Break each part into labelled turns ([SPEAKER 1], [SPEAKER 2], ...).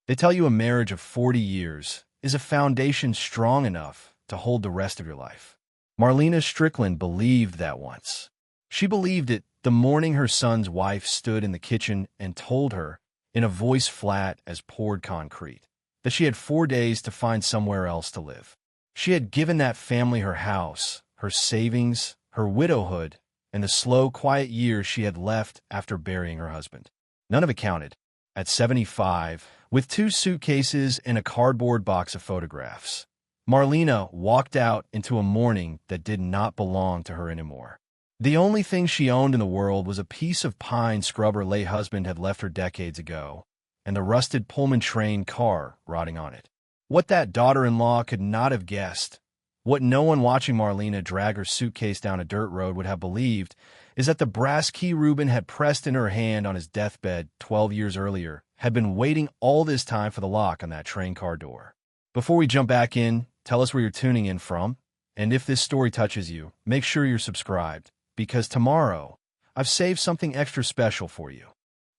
[SPEAKER 1] They tell you a marriage of 40 years is a foundation strong enough to hold the rest of your life. Marlena Strickland believed that once. She believed it the morning her son's wife stood in the kitchen and told her, in a voice flat as poured concrete, that she had 4 days to find somewhere else to live. She had given that family her house, her savings, her widowhood, and the slow, quiet years she had left after burying her husband. None of it counted. At 75, with 2 suitcases and a cardboard box of photographs, Marlena walked out into a morning that did not belong to her anymore. The only thing she owned in the world was a piece of pine scrub her late husband had left her decades ago, and the rusted Pullman train car rotting on it. What that daughter-in-law could not have guessed, what no one watching Marlena drag her suitcase down a dirt road would have believed, is that the brass key Reuben had pressed in her hand on his deathbed 12 years earlier had been waiting all this time for the lock on that train car door. Before we jump back in, tell us where you're tuning in from, and if this story touches you, make sure you're subscribed, because tomorrow, I've saved something extra special for you.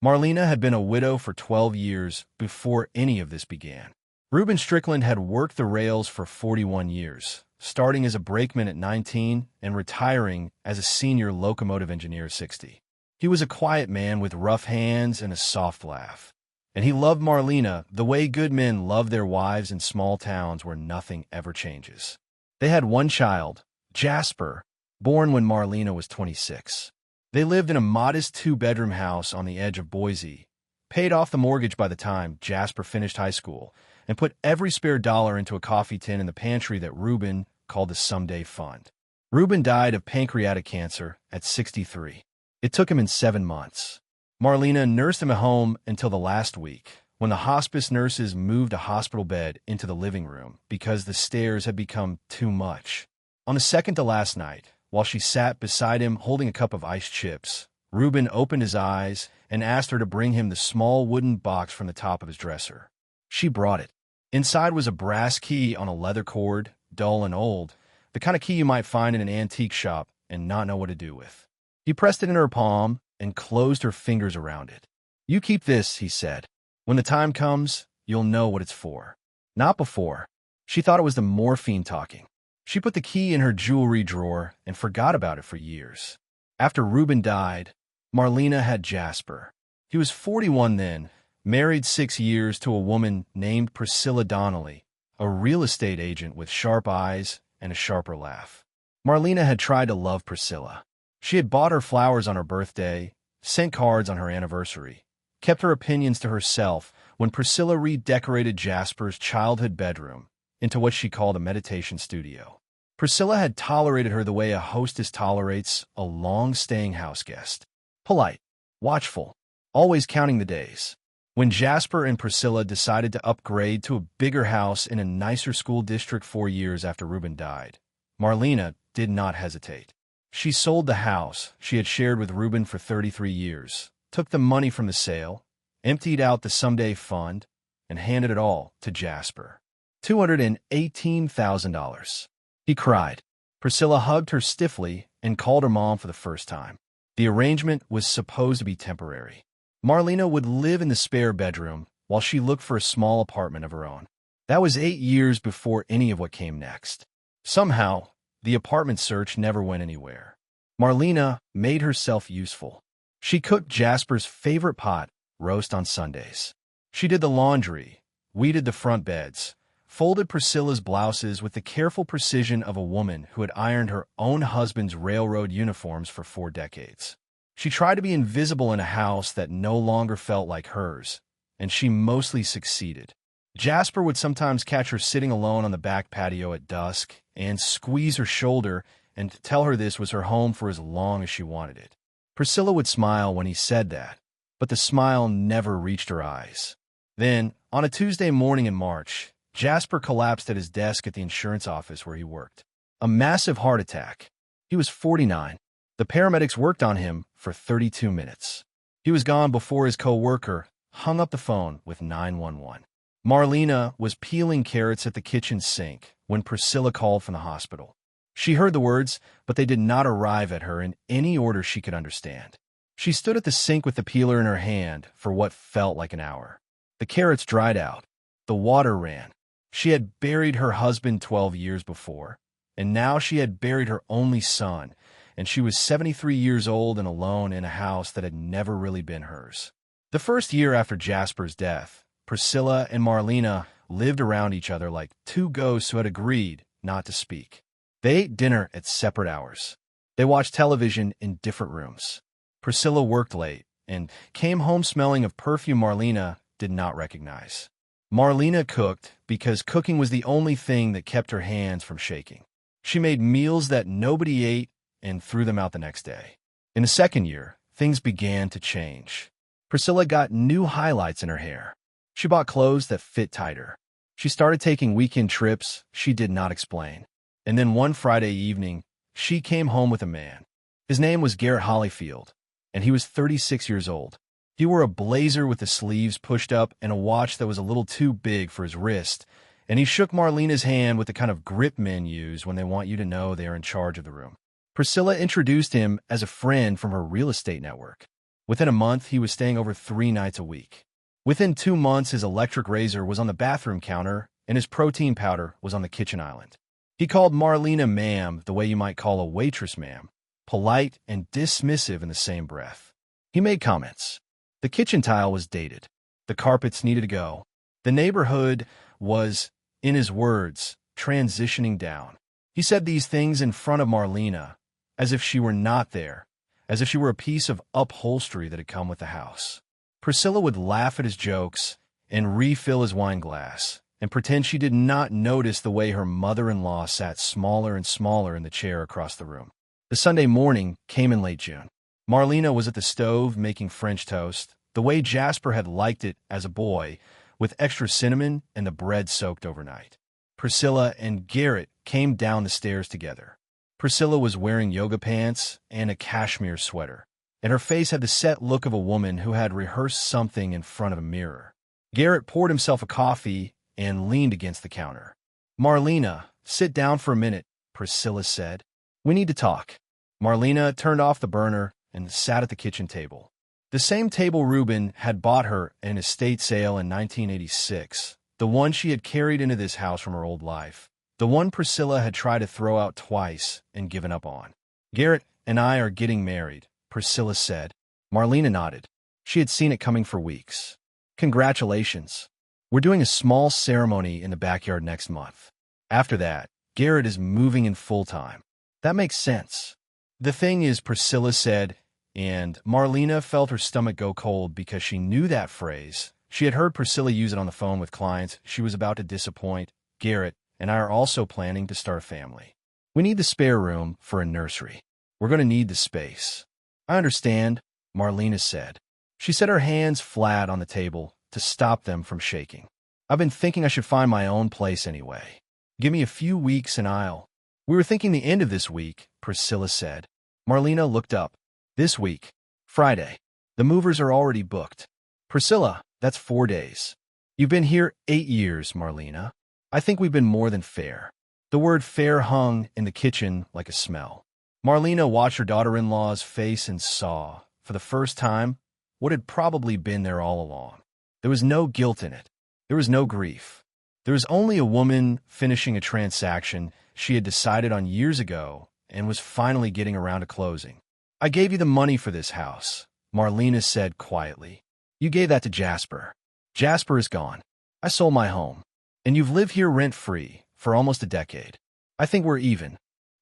[SPEAKER 1] Marlena had been a widow for 12 years before any of this began. Reuben Strickland had worked the rails for 41 years, starting as a brakeman at 19 and retiring as a senior locomotive engineer at 60. He was a quiet man with rough hands and a soft laugh. And he loved Marlena the way good men love their wives in small towns where nothing ever changes. They had one child, Jasper, born when Marlena was 26. They lived in a modest 2-bedroom house on the edge of Boise, paid off the mortgage by the time Jasper finished high school, and put every spare dollar into a coffee tin in the pantry that Reuben called the Someday Fund. Reuben died of pancreatic cancer at 63. It took him 7 months. Marlena nursed him at home until the last week, when the hospice nurses moved a hospital bed into the living room because the stairs had become too much. On the second to last night, while she sat beside him holding a cup of iced chips, Reuben opened his eyes and asked her to bring him the small wooden box from the top of his dresser. She brought it. Inside was a brass key on a leather cord, dull and old, the kind of key you might find in an antique shop and not know what to do with. He pressed it in her palm and closed her fingers around it. "You keep this," he said. "When the time comes, you'll know what it's for." Not before. She thought it was the morphine talking. She put the key in her jewelry drawer and forgot about it for years. After Reuben died, Marlena had Jasper. He was 41 then, married 6 years to a woman named Priscilla Donnelly, a real estate agent with sharp eyes and a sharper laugh. Marlena had tried to love Priscilla. She had bought her flowers on her birthday, sent cards on her anniversary, kept her opinions to herself when Priscilla redecorated Jasper's childhood bedroom into what she called a meditation studio. Priscilla had tolerated her the way a hostess tolerates a long-staying house guest. Polite, watchful, always counting the days. When Jasper and Priscilla decided to upgrade to a bigger house in a nicer school district 4 years after Reuben died, Marlena did not hesitate. She sold the house she had shared with Reuben for 33 years, took the money from the sale, emptied out the Someday Fund, and handed it all to Jasper. $218,000. He cried. Priscilla hugged her stiffly and called her mom for the first time. The arrangement was supposed to be temporary. Marlena would live in the spare bedroom while she looked for a small apartment of her own. That was 8 years before any of what came next. Somehow, the apartment search never went anywhere. Marlena made herself useful. She cooked Jasper's favorite pot roast on Sundays. She did the laundry, weeded the front beds, folded Priscilla's blouses with the careful precision of a woman who had ironed her own husband's railroad uniforms for 4 decades. She tried to be invisible in a house that no longer felt like hers, and she mostly succeeded. Jasper would sometimes catch her sitting alone on the back patio at dusk and squeeze her shoulder and tell her this was her home for as long as she wanted it. Priscilla would smile when he said that, but the smile never reached her eyes. Then, on a Tuesday morning in March, Jasper collapsed at his desk at the insurance office where he worked. A massive heart attack. He was 49. The paramedics worked on him for 32 minutes. He was gone before his co-worker hung up the phone with 911. Marlena was peeling carrots at the kitchen sink when Priscilla called from the hospital. She heard the words, but they did not arrive at her in any order she could understand. She stood at the sink with the peeler in her hand for what felt like an hour. The carrots dried out. The water ran. She had buried her husband 12 years before, and now she had buried her only son, and she was 73 years old and alone in a house that had never really been hers. The first year after Jasper's death, Priscilla and Marlena lived around each other like two ghosts who had agreed not to speak. They ate dinner at separate hours. They watched television in different rooms. Priscilla worked late and came home smelling of perfume Marlena did not recognize. Marlena cooked because cooking was the only thing that kept her hands from shaking. She made meals that nobody ate and threw them out the next day. In the second year, things began to change. Priscilla got new highlights in her hair. She bought clothes that fit tighter. She started taking weekend trips she did not explain. And then one Friday evening, she came home with a man. His name was Garrett Hollyfield, and he was 36 years old. He wore a blazer with the sleeves pushed up and a watch that was a little too big for his wrist, and he shook Marlena's hand with the kind of grip men use when they want you to know they are in charge of the room. Priscilla introduced him as a friend from her real estate network. Within a month, he was staying over 3 nights a week. Within 2 months, his electric razor was on the bathroom counter, and his protein powder was on the kitchen island. He called Marlena ma'am the way you might call a waitress ma'am, polite and dismissive in the same breath. He made comments. The kitchen tile was dated. The carpets needed to go. The neighborhood was, in his words, transitioning down. He said these things in front of Marlena, as if she were not there, as if she were a piece of upholstery that had come with the house. Priscilla would laugh at his jokes and refill his wine glass and pretend she did not notice the way her mother-in-law sat smaller and smaller in the chair across the room. The Sunday morning came in late June. Marlena was at the stove making French toast, the way Jasper had liked it as a boy, with extra cinnamon and the bread soaked overnight. Priscilla and Garrett came down the stairs together. Priscilla was wearing yoga pants and a cashmere sweater, and her face had the set look of a woman who had rehearsed something in front of a mirror. Garrett poured himself a coffee and leaned against the counter. "Marlena, sit down for a minute," Priscilla said. "We need to talk." Marlena turned off the burner and sat at the kitchen table. The same table Reuben had bought her at an estate sale in 1986, the one she had carried into this house from her old life, the one Priscilla had tried to throw out twice and given up on. "Garrett and I are getting married," Priscilla said. Marlena nodded. She had seen it coming for weeks. "Congratulations. We're doing a small ceremony in the backyard next month. After that, Garrett is moving in full-time." "That makes sense." "The thing is," Priscilla said, and Marlena felt her stomach go cold because she knew that phrase. She had heard Priscilla use it on the phone with clients she was about to disappoint. "Garrett and I are also planning to start a family. We need the spare room for a nursery. We're going to need the space." "I understand," Marlena said. She set her hands flat on the table to stop them from shaking. "I've been thinking I should find my own place anyway. Give me a few weeks and I'll—" "We were thinking the end of this week," Priscilla said. Marlena looked up. "This week. Friday. The movers are already booked." "Priscilla, that's 4 days. You've been here 8 years, Marlena. I think we've been more than fair." The word fair hung in the kitchen like a smell. Marlena watched her daughter-in-law's face and saw, for the first time, what had probably been there all along. There was no guilt in it. There was no grief. There was only a woman finishing a transaction she had decided on years ago and was finally getting around to closing. "I gave you the money for this house," Marlena said quietly. "You gave that to Jasper. Jasper is gone. I sold my home. And you've lived here rent-free for almost a decade. I think we're even."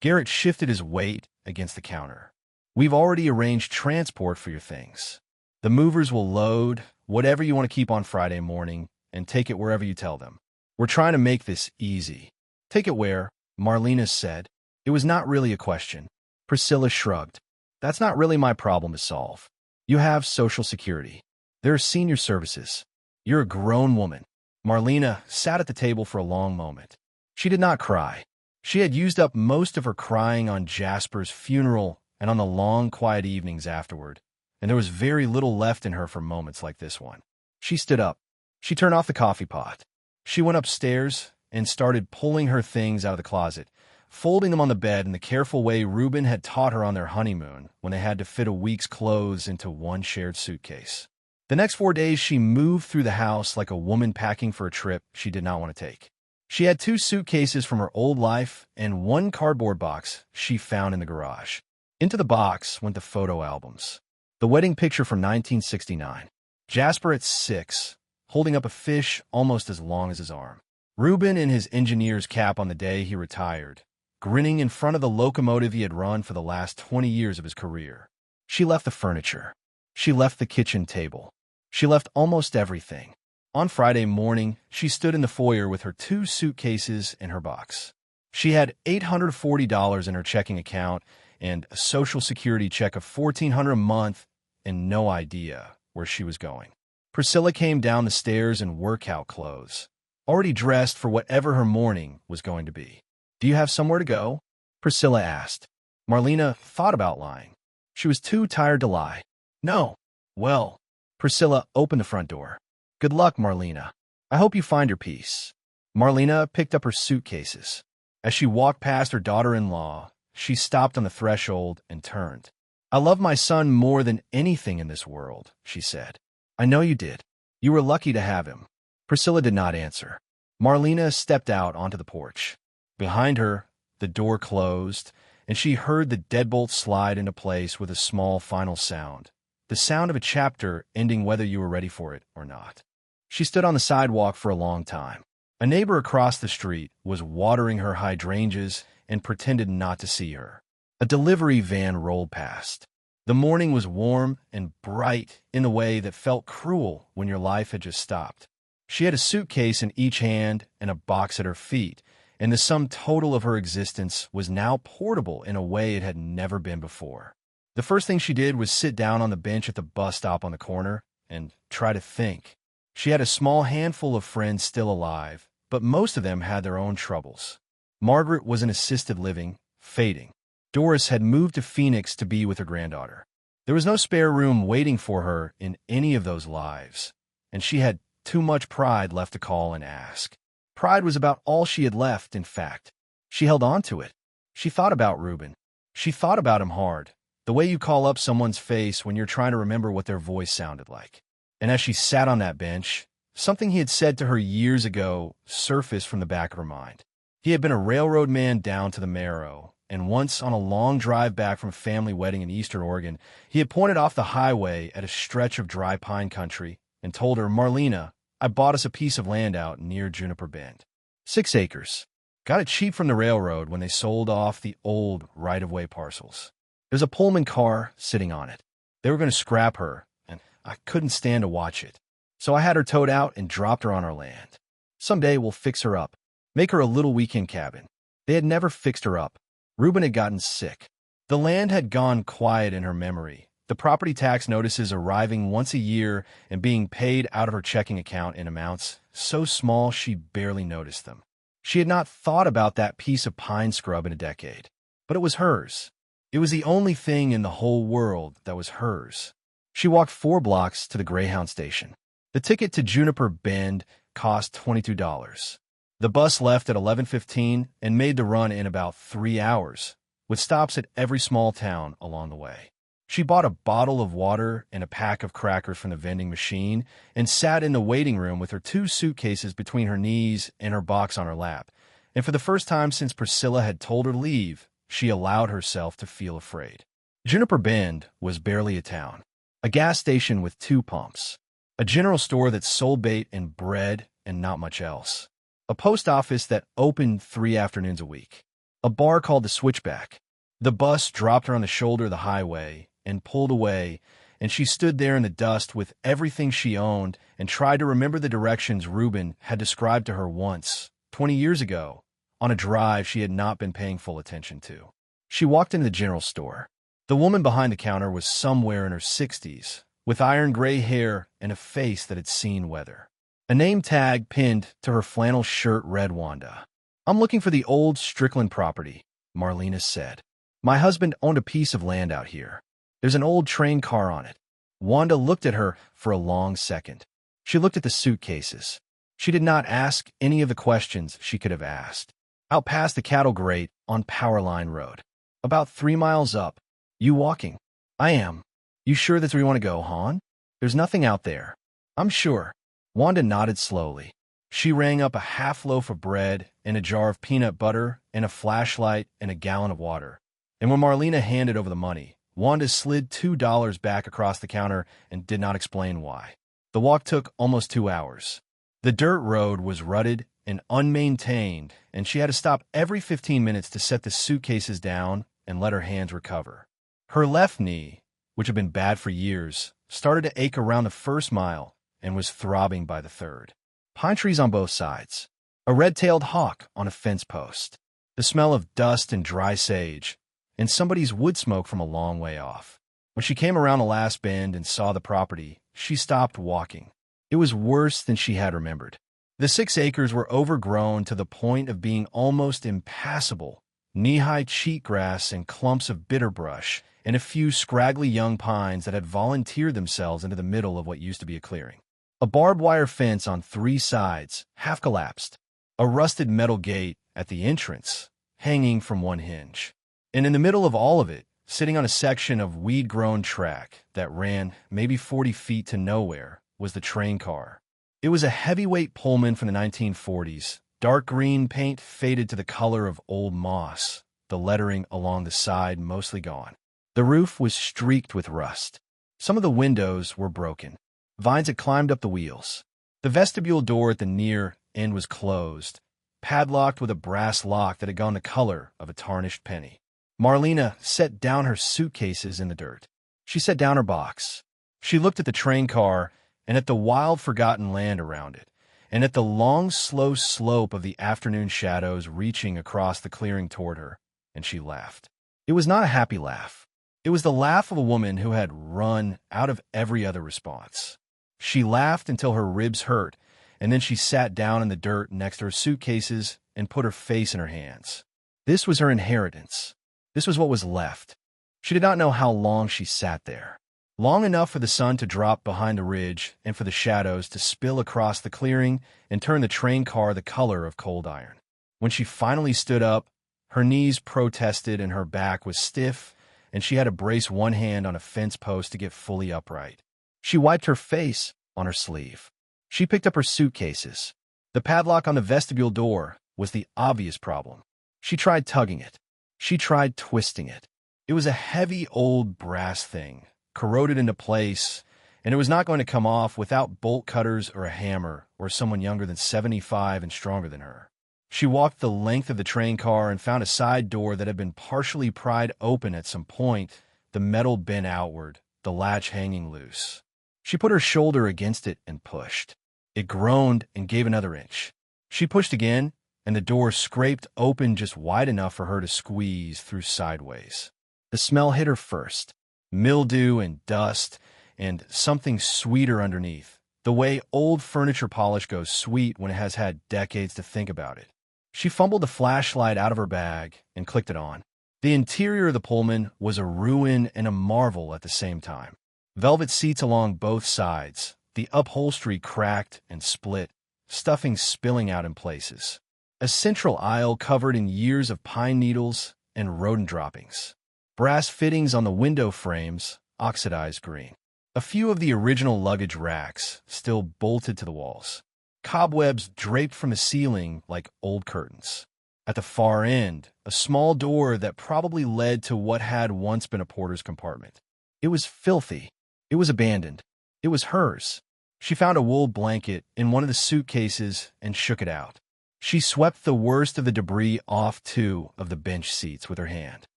[SPEAKER 1] Garrett shifted his weight against the counter. "We've already arranged transport for your things. The movers will load whatever you want to keep on Friday morning and take it wherever you tell them. We're trying to make this easy." "Take it where?" Marlena said. It was not really a question. Priscilla shrugged. "That's not really my problem to solve. You have Social Security. There are senior services. You're a grown woman." Marlena sat at the table for a long moment. She did not cry. She had used up most of her crying on Jasper's funeral and on the long, quiet evenings afterward, and there was very little left in her for moments like this one. She stood up. She turned off the coffee pot. She went upstairs and started pulling her things out of the closet, folding them on the bed in the careful way Reuben had taught her on their honeymoon when they had to fit a week's clothes into one shared suitcase. The next 4 days, she moved through the house like a woman packing for a trip she did not want to take. She had 2 suitcases from her old life and 1 cardboard box she found in the garage. Into the box went the photo albums. The wedding picture from 1969. Jasper at 6, holding up a fish almost as long as his arm. Reuben in his engineer's cap on the day he retired, grinning in front of the locomotive he had run for the last 20 years of his career. She left the furniture. She left the kitchen table. She left almost everything. On Friday morning, she stood in the foyer with her 2 suitcases and her box. She had $840 in her checking account and a Social Security check of $1,400 a month and no idea where she was going. Priscilla came down the stairs in workout clothes, already dressed for whatever her morning was going to be. "Do you have somewhere to go?" Priscilla asked. Marlena thought about lying. She was too tired to lie. "No." "Well." Priscilla opened the front door. "Good luck, Marlena. I hope you find your peace." Marlena picked up her suitcases. As she walked past her daughter-in-law, she stopped on the threshold and turned. "I love my son more than anything in this world," she said. "I know you did. You were lucky to have him." Priscilla did not answer. Marlena stepped out onto the porch. Behind her, the door closed, and she heard the deadbolt slide into place with a small final sound. The sound of a chapter ending whether you were ready for it or not. She stood on the sidewalk for a long time. A neighbor across the street was watering her hydrangeas and pretended not to see her. A delivery van rolled past. The morning was warm and bright in a way that felt cruel when your life had just stopped. She had a suitcase in each hand and a box at her feet, and the sum total of her existence was now portable in a way it had never been before. The first thing she did was sit down on the bench at the bus stop on the corner and try to think. She had a small handful of friends still alive, but most of them had their own troubles. Margaret was in assisted living, fading. Doris had moved to Phoenix to be with her granddaughter. There was no spare room waiting for her in any of those lives, and she had too much pride left to call and ask. Pride was about all she had left, in fact. She held on to it. She thought about Reuben. She thought about him hard, the way you call up someone's face when you're trying to remember what their voice sounded like. And as she sat on that bench, something he had said to her years ago surfaced from the back of her mind. He had been a railroad man down to the marrow, and once on a long drive back from a family wedding in eastern Oregon, he had pointed off the highway at a stretch of dry pine country and told her, "Marlena, I bought us a piece of land out near Juniper Bend. 6 acres. Got it cheap from the railroad when they sold off the old right-of-way parcels. There's a Pullman car sitting on it. They were going to scrap her, and I couldn't stand to watch it. So I had her towed out and dropped her on our land. Someday we'll fix her up, make her a little weekend cabin." They had never fixed her up. Reuben had gotten sick. The land had gone quiet in her memory, the property tax notices arriving once a year and being paid out of her checking account in amounts so small she barely noticed them. She had not thought about that piece of pine scrub in a decade, but it was hers. It was the only thing in the whole world that was hers. She walked 4 blocks to the Greyhound station. The ticket to Juniper Bend cost $22. The bus left at 11:15 and made the run in about 3 hours, with stops at every small town along the way. She bought a bottle of water and a pack of crackers from the vending machine and sat in the waiting room with her 2 suitcases between her knees and her box on her lap. And for the first time since Priscilla had told her to leave, she allowed herself to feel afraid. Juniper Bend was barely a town. A gas station with 2 pumps. A general store that sold bait and bread and not much else. A post office that opened 3 afternoons a week. A bar called the Switchback. The bus dropped her on the shoulder of the highway and pulled away, and she stood there in the dust with everything she owned and tried to remember the directions Reuben had described to her once, 20 years ago, on a drive she had not been paying full attention to. She walked into the general store. The woman behind the counter was somewhere in her 60s, with iron gray hair and a face that had seen weather. A name tag pinned to her flannel shirt read Wanda. "I'm looking for the old Strickland property," Marlena said. "My husband owned a piece of land out here. There's an old train car on it." Wanda looked at her for a long second. She looked at the suitcases. She did not ask any of the questions she could have asked. Out past the cattle grate on Powerline Road. "About 3 miles up. You walking?" "I am." "You sure that's where you want to go, hon?" There's nothing out there. I'm sure. Wanda nodded slowly. She rang up a half loaf of bread and a jar of peanut butter and a flashlight and a gallon of water. And when Marlena handed over the money, Wanda slid $2 back across the counter and did not explain why. The walk took almost 2 hours. The dirt road was rutted and unmaintained, and she had to stop every 15 minutes to set the suitcases down and let her hands recover. Her left knee, which had been bad for years, started to ache around the first mile and was throbbing by the third. Pine trees on both sides. A red-tailed hawk on a fence post. The smell of dust and dry sage, and somebody's wood smoke from a long way off. When she came around the last bend and saw the property, she stopped walking. It was worse than she had remembered. The 6 acres were overgrown to the point of being almost impassable. Knee-high cheatgrass and clumps of bitterbrush, and a few scraggly young pines that had volunteered themselves into the middle of what used to be a clearing. A barbed wire fence on 3 sides, half collapsed. A rusted metal gate at the entrance, hanging from one hinge. And in the middle of all of it, sitting on a section of weed-grown track that ran maybe 40 feet to nowhere, was the train car. It was a heavyweight Pullman from the 1940s, dark green paint faded to the color of old moss, the lettering along the side mostly gone. The roof was streaked with rust. Some of the windows were broken. Vines had climbed up the wheels. The vestibule door at the near end was closed, padlocked with a brass lock that had gone the color of a tarnished penny. Marlena set down her suitcases in the dirt. She set down her box. She looked at the train car and at the wild, forgotten land around it, and at the long, slow slope of the afternoon shadows reaching across the clearing toward her, and she laughed. It was not a happy laugh. It was the laugh of a woman who had run out of every other response. She laughed until her ribs hurt, and then she sat down in the dirt next to her suitcases and put her face in her hands. This was her inheritance. This was what was left. She did not know how long she sat there. Long enough for the sun to drop behind the ridge and for the shadows to spill across the clearing and turn the train car the color of cold iron. When she finally stood up, her knees protested and her back was stiff, and she had to brace one hand on a fence post to get fully upright. She wiped her face on her sleeve. She picked up her suitcases. The padlock on the vestibule door was the obvious problem. She tried tugging it. She tried twisting it. It was a heavy old brass thing, corroded into place, and it was not going to come off without bolt cutters or a hammer or someone younger than 75 and stronger than her. She walked the length of the train car and found a side door that had been partially pried open at some point, the metal bent outward, the latch hanging loose. She put her shoulder against it and pushed. It groaned and gave another inch. She pushed again, and the door scraped open just wide enough for her to squeeze through sideways. The smell hit her first. Mildew and dust, and something sweeter underneath, the way old furniture polish goes sweet when it has had decades to think about it. She fumbled the flashlight out of her bag and clicked it on. The interior of the Pullman was a ruin and a marvel at the same time. Velvet seats along both sides, the upholstery cracked and split, stuffing spilling out in places. A central aisle covered in years of pine needles and rodent droppings. Brass fittings on the window frames, oxidized green. A few of the original luggage racks still bolted to the walls. Cobwebs draped from the ceiling like old curtains. At the far end, a small door that probably led to what had once been a porter's compartment. It was filthy. It was abandoned. It was hers. She found a wool blanket in one of the suitcases and shook it out. She swept the worst of the debris off 2 of the bench seats with her hand.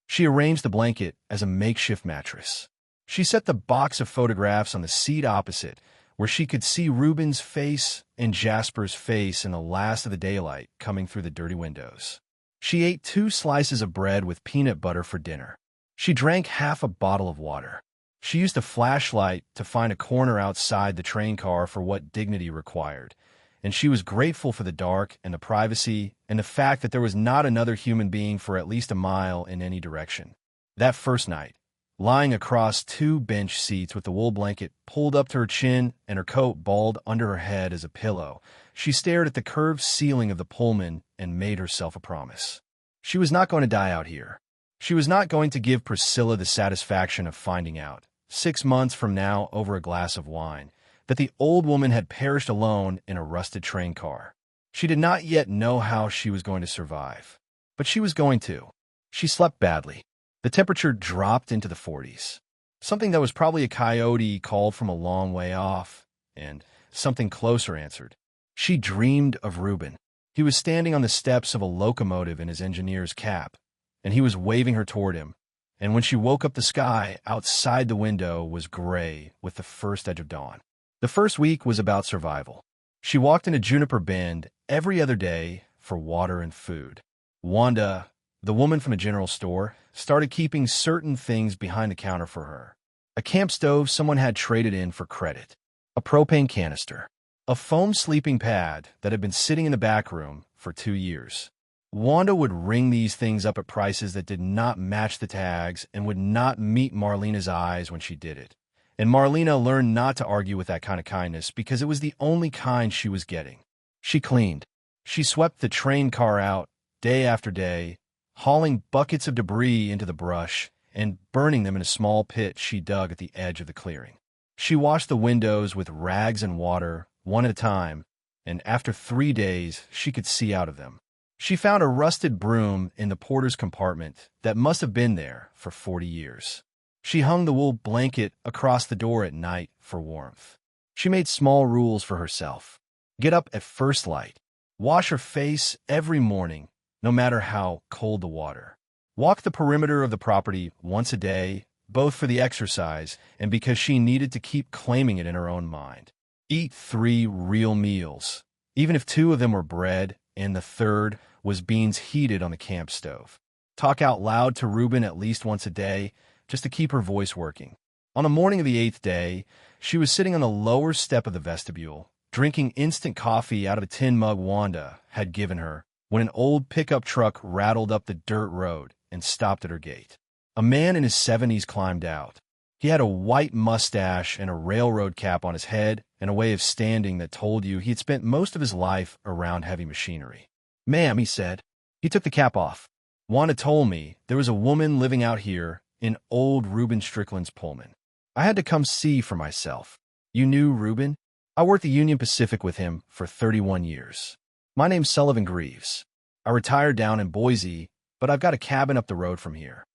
[SPEAKER 1] She arranged the blanket as a makeshift mattress. She set the box of photographs on the seat opposite, where she could see Reuben's face and Jasper's face in the last of the daylight coming through the dirty windows. She ate 2 slices of bread with peanut butter for dinner. She drank half a bottle of water. She used a flashlight to find a corner outside the train car for what dignity required, and she was grateful for the dark and the privacy and the fact that there was not another human being for at least a mile in any direction. That first night, lying across 2 bench seats with the wool blanket pulled up to her chin and her coat balled under her head as a pillow, she stared at the curved ceiling of the Pullman and made herself a promise. She was not going to die out here. She was not going to give Priscilla the satisfaction of finding out, 6 months from now over a glass of wine, that the old woman had perished alone in a rusted train car. She did not yet know how she was going to survive, but she was going to. She slept badly. The temperature dropped into the 40s. Something that was probably a coyote called from a long way off, and something closer answered. She dreamed of Reuben. He was standing on the steps of a locomotive in his engineer's cap, and he was waving her toward him. And when she woke up, the sky outside the window was gray with the first edge of dawn. The first week was about survival. She walked into Juniper Bend every other day for water and food. Wanda, the woman from the general store, started keeping certain things behind the counter for her. A camp stove someone had traded in for credit, a propane canister, a foam sleeping pad that had been sitting in the back room for 2 years. Wanda would ring these things up at prices that did not match the tags and would not meet Marlena's eyes when she did it. And Marlena learned not to argue with that kind of kindness because it was the only kind she was getting. She cleaned. She swept the train car out day after day, hauling buckets of debris into the brush and burning them in a small pit she dug at the edge of the clearing. She washed the windows with rags and water, one at a time, and after 3 days, she could see out of them. She found a rusted broom in the porter's compartment that must have been there for 40 years. She hung the wool blanket across the door at night for warmth. She made small rules for herself. Get up at first light. Wash her face every morning, no matter how cold the water. Walk the perimeter of the property once a day, both for the exercise and because she needed to keep claiming it in her own mind. Eat 3 real meals, even if 2 of them were bread and the third was beans heated on the camp stove. Talk out loud to Reuben at least once a day, just to keep her voice working. On the morning of the 8th day, she was sitting on the lower step of the vestibule, drinking instant coffee out of a tin mug Wanda had given her, when an old pickup truck rattled up the dirt road and stopped at her gate. A man in his 70s climbed out. He had a white mustache and a railroad cap on his head and a way of standing that told you he'd spent most of his life around heavy machinery. "Ma'am," he said. He took the cap off. "Wanda told me there was a woman living out here in old Reuben Strickland's Pullman. I had to come see for myself." "You knew Reuben?" "I worked at Union Pacific with him for 31 years. My name's Sullivan Greaves. I retired down in Boise, but I've got a cabin up the road from here."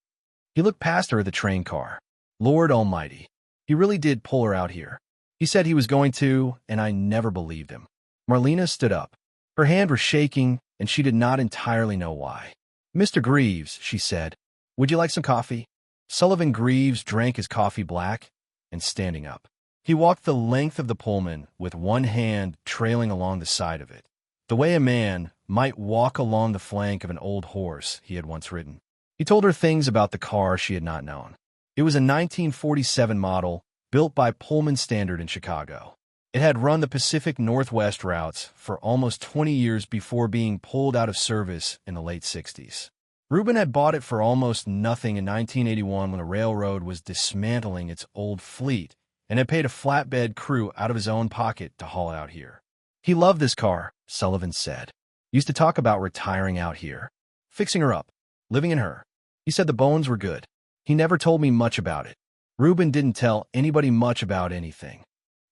[SPEAKER 1] He looked past her at the train car. Lord Almighty, he really did pull her out here. He said he was going to, and I never believed him. Marlena stood up. Her hand was shaking, and she did not entirely know why. "Mr. Greaves," she said, "would you like some coffee?" Sullivan Greaves drank his coffee black, and standing up. He walked the length of the Pullman with one hand trailing along the side of it, the way a man might walk along the flank of an old horse he had once ridden. He told her things about the car she had not known. It was a 1947 model built by Pullman Standard in Chicago. It had run the Pacific Northwest routes for almost 20 years before being pulled out of service in the late 60s. Reuben had bought it for almost nothing in 1981 when the railroad was dismantling its old fleet and had paid a flatbed crew out of his own pocket to haul out here. He loved this car, Sullivan said. Used to talk about retiring out here, fixing her up, living in her. He said the bones were good. He never told me much about it. Reuben didn't tell anybody much about anything.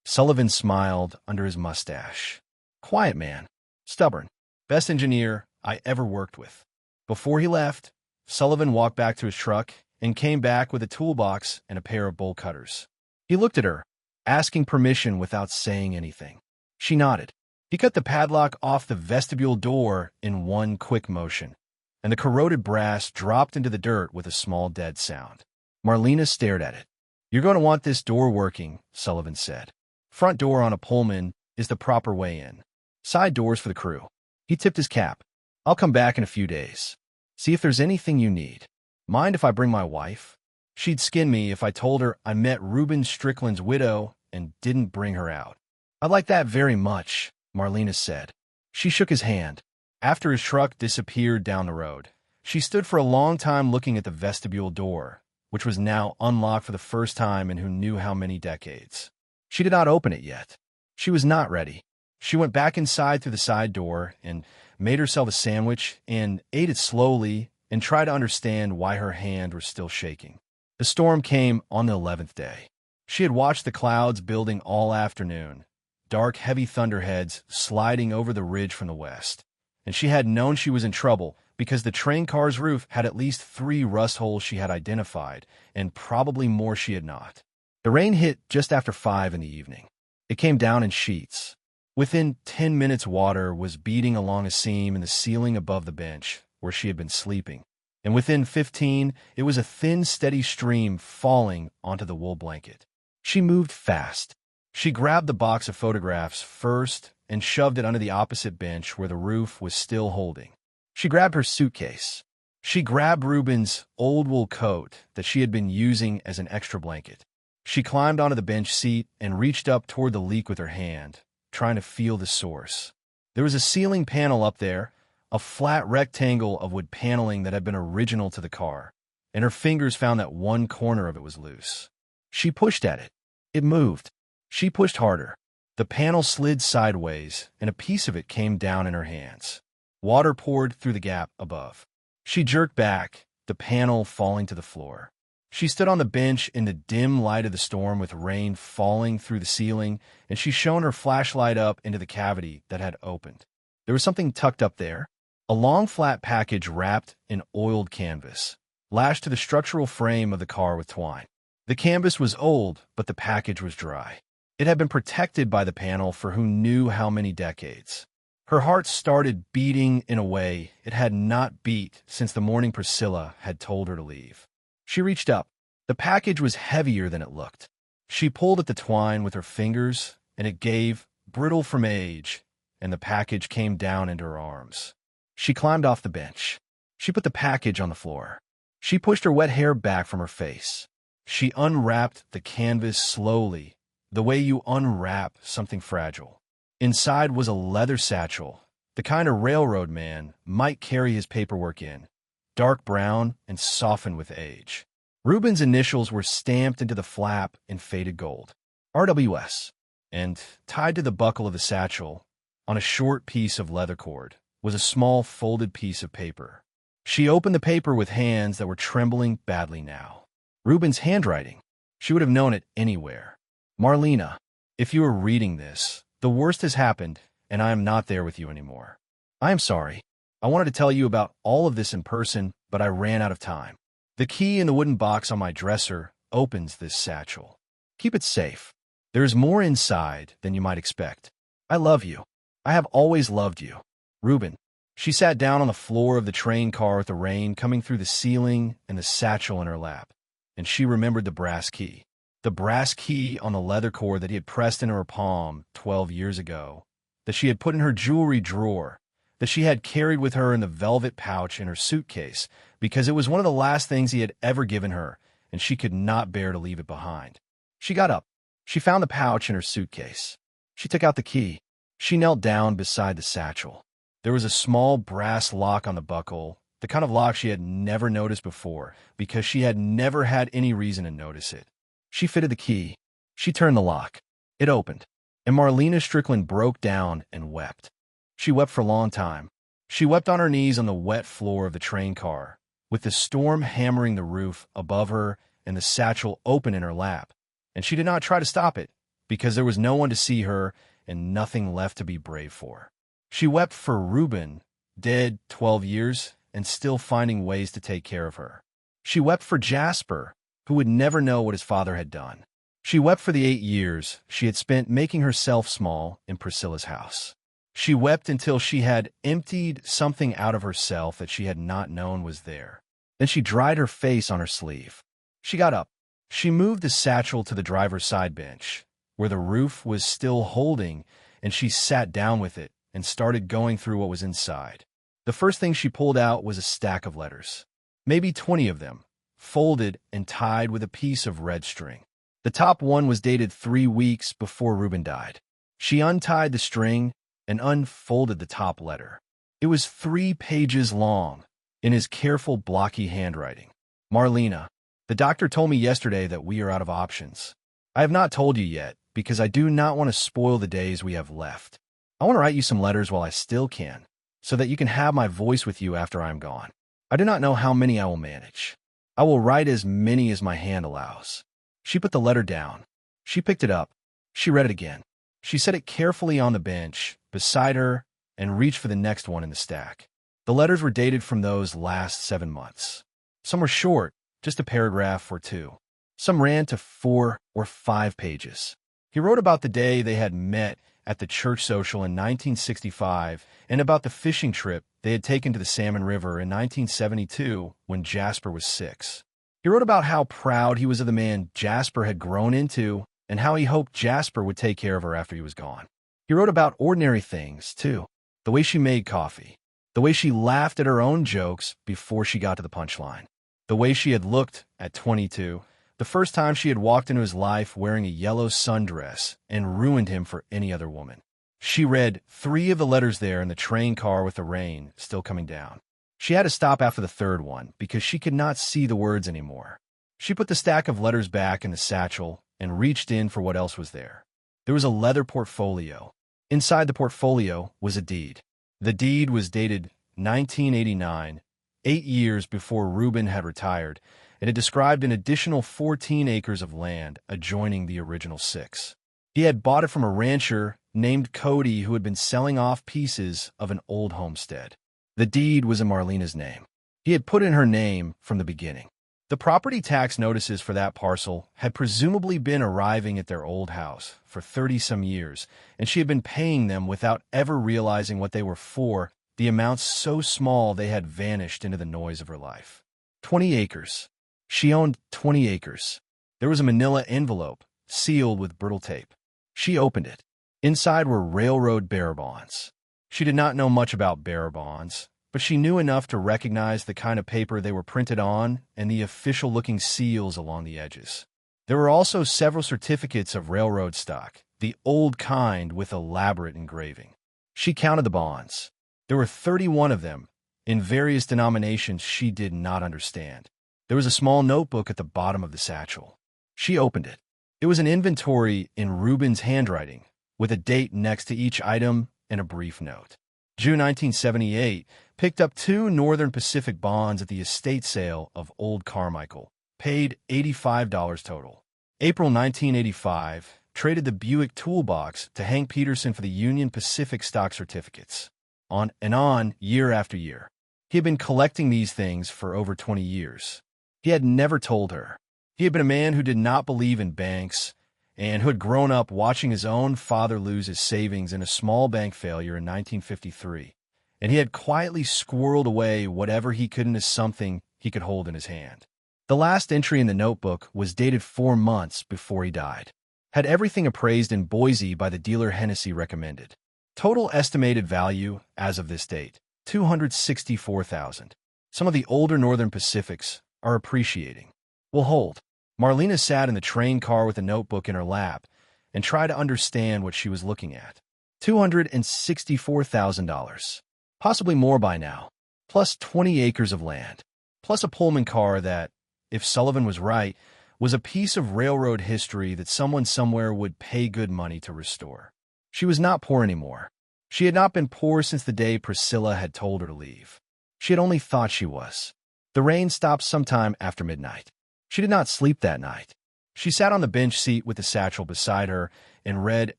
[SPEAKER 1] Sullivan smiled under his mustache. Quiet man. Stubborn. Best engineer I ever worked with. Before he left, Sullivan walked back to his truck and came back with a toolbox and a pair of bolt cutters. He looked at her, asking permission without saying anything. She nodded. He cut the padlock off the vestibule door in one quick motion, and the corroded brass dropped into the dirt with a small dead sound. Marlena stared at it. You're going to want this door working, Sullivan said. Front door on a Pullman is the proper way in. Side doors for the crew. He tipped his cap. I'll come back in a few days. See if there's anything you need. Mind if I bring my wife? She'd skin me if I told her I met Reuben Strickland's widow and didn't bring her out. I'd like that very much, Marlena said. She shook his hand. After his truck disappeared down the road, she stood for a long time looking at the vestibule door, which was now unlocked for the first time in who knew how many decades. She did not open it yet. She was not ready. She went back inside through the side door and made herself a sandwich and ate it slowly and tried to understand why her hand was still shaking. The storm came on the 11th day. She had watched the clouds building all afternoon, dark, heavy thunderheads sliding over the ridge from the west, and she had known she was in trouble because the train car's roof had at least 3 rust holes she had identified, and probably more she had not. The rain hit just after 5 in the evening. It came down in sheets. Within 10 minutes, water was beating along a seam in the ceiling above the bench where she had been sleeping, and within 15, it was a thin, steady stream falling onto the wool blanket. She moved fast. She grabbed the box of photographs first and shoved it under the opposite bench where the roof was still holding. She grabbed her suitcase. She grabbed Reuben's old wool coat that she had been using as an extra blanket. She climbed onto the bench seat and reached up toward the leak with her hand, trying to feel the source. There was a ceiling panel up there, a flat rectangle of wood paneling that had been original to the car, and her fingers found that one corner of it was loose. She pushed at it. It moved. She pushed harder. The panel slid sideways, and a piece of it came down in her hands. Water poured through the gap above. She jerked back, the panel falling to the floor. She stood on the bench in the dim light of the storm with rain falling through the ceiling, and she shone her flashlight up into the cavity that had opened. There was something tucked up there, a long flat package wrapped in oiled canvas, lashed to the structural frame of the car with twine. The canvas was old, but the package was dry. It had been protected by the panel for who knew how many decades. Her heart started beating in a way it had not beat since the morning Priscilla had told her to leave. She reached up. The package was heavier than it looked. She pulled at the twine with her fingers, and it gave, brittle from age, and the package came down into her arms. She climbed off the bench. She put the package on the floor. She pushed her wet hair back from her face. She unwrapped the canvas slowly, the way you unwrap something fragile. Inside was a leather satchel, the kind a railroad man might carry his paperwork in, dark brown and softened with age. Reuben's initials were stamped into the flap in faded gold, RWS, and tied to the buckle of the satchel, on a short piece of leather cord, was a small folded piece of paper. She opened the paper with hands that were trembling badly now. Reuben's handwriting. She would have known it anywhere. Marlena, if you are reading this, the worst has happened, and I am not there with you anymore. I am sorry. I wanted to tell you about all of this in person, but I ran out of time. The key in the wooden box on my dresser opens this satchel. Keep it safe. There is more inside than you might expect. I love you. I have always loved you. Reuben. She sat down on the floor of the train car with the rain coming through the ceiling and the satchel in her lap, and she remembered the brass key. The brass key on the leather cord that he had pressed into her palm 12 years ago, that she had put in her jewelry drawer, that she had carried with her in the velvet pouch in her suitcase, because it was one of the last things he had ever given her, and she could not bear to leave it behind. She got up. She found the pouch in her suitcase. She took out the key. She knelt down beside the satchel. There was a small brass lock on the buckle, the kind of lock she had never noticed before, because she had never had any reason to notice it. She fitted the key. She turned the lock. It opened, and Marlena Strickland broke down and wept. She wept for a long time. She wept on her knees on the wet floor of the train car, with the storm hammering the roof above her and the satchel open in her lap. And she did not try to stop it, because there was no one to see her and nothing left to be brave for. She wept for Reuben, dead 12 years and still finding ways to take care of her. She wept for Jasper, who would never know what his father had done. She wept for the 8 years she had spent making herself small in Priscilla's house. She wept until she had emptied something out of herself that she had not known was there. Then she dried her face on her sleeve. She got up. She moved the satchel to the driver's side bench, where the roof was still holding, and she sat down with it and started going through what was inside. The first thing she pulled out was a stack of letters, maybe 20 of them, folded and tied with a piece of red string. The top one was dated 3 weeks before Reuben died. She untied the string and unfolded the top letter. It was 3 pages long, in his careful, blocky handwriting. Marlena, the doctor told me yesterday that we are out of options. I have not told you yet, because I do not want to spoil the days we have left. I want to write you some letters while I still can, so that you can have my voice with you after I am gone. I do not know how many I will manage. I will write as many as my hand allows. She put the letter down. She picked it up. She read it again. She set it carefully on the bench beside her and reached for the next one in the stack. The letters were dated from those last 7 months. Some were short, just a paragraph or two. Some ran to 4 or 5 pages. He wrote about the day they had met at the church social in 1965 and about the fishing trip they had taken to the Salmon River in 1972 when Jasper was 6. He wrote about how proud he was of the man Jasper had grown into and how he hoped Jasper would take care of her after he was gone. He wrote about ordinary things, too. The way she made coffee. The way she laughed at her own jokes before she got to the punchline. The way she had looked at 22, the first time she had walked into his life wearing a yellow sundress and ruined him for any other woman. She read 3 of the letters there in the train car with the rain still coming down. She had to stop after the 3rd one because she could not see the words anymore. She put the stack of letters back in the satchel and reached in for what else was there. There was a leather portfolio. Inside the portfolio was a deed. The deed was dated 1989, 8 years before Reuben had retired, and it described an additional 14 acres of land adjoining the original 6. He had bought it from a rancher named Cody who had been selling off pieces of an old homestead. The deed was in Marlena's name. He had put in her name from the beginning. The property tax notices for that parcel had presumably been arriving at their old house for 30-some years, and she had been paying them without ever realizing what they were for, the amounts so small they had vanished into the noise of her life. 20 acres. She owned 20 acres. There was a manila envelope, sealed with brittle tape. She opened it. Inside were railroad bearer bonds. She did not know much about bearer bonds, but she knew enough to recognize the kind of paper they were printed on and the official-looking seals along the edges. There were also several certificates of railroad stock, the old kind with elaborate engraving. She counted the bonds. There were 31 of them, in various denominations she did not understand. There was a small notebook at the bottom of the satchel. She opened it. It was an inventory in Reuben's handwriting, with a date next to each item and a brief note. June 1978, picked up 2 Northern Pacific bonds at the estate sale of Old Carmichael, paid $85 total. April 1985, traded the Buick toolbox to Hank Peterson for the Union Pacific stock certificates. On and on, year after year. He had been collecting these things for over 20 years. He had never told her. He had been a man who did not believe in banks and who had grown up watching his own father lose his savings in a small bank failure in 1953, and he had quietly squirreled away whatever he could into something he could hold in his hand. The last entry in the notebook was dated 4 months before he died. Had everything appraised in Boise by the dealer Hennessy recommended. Total estimated value, as of this date, $264,000. Some of the older Northern Pacifics are appreciating. We'll hold. Marlena sat in the train car with a notebook in her lap and tried to understand what she was looking at. $264,000. Possibly more by now. Plus 20 acres of land. Plus a Pullman car that, if Sullivan was right, was a piece of railroad history that someone somewhere would pay good money to restore. She was not poor anymore. She had not been poor since the day Priscilla had told her to leave. She had only thought she was. The rain stopped sometime after midnight. She did not sleep that night. She sat on the bench seat with the satchel beside her and read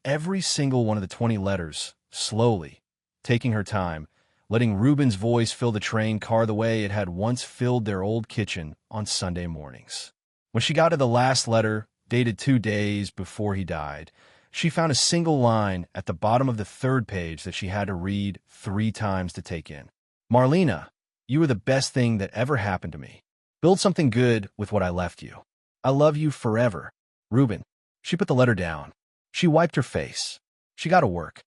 [SPEAKER 1] every single one of the 20 letters, slowly, taking her time, letting Reuben's voice fill the train car the way it had once filled their old kitchen on Sunday mornings. When she got to the last letter, dated 2 days before he died, she found a single line at the bottom of the 3rd page that she had to read 3 times to take in. Marlena, you were the best thing that ever happened to me. Build something good with what I left you. I love you forever. Reuben. She put the letter down. She wiped her face. She got to work.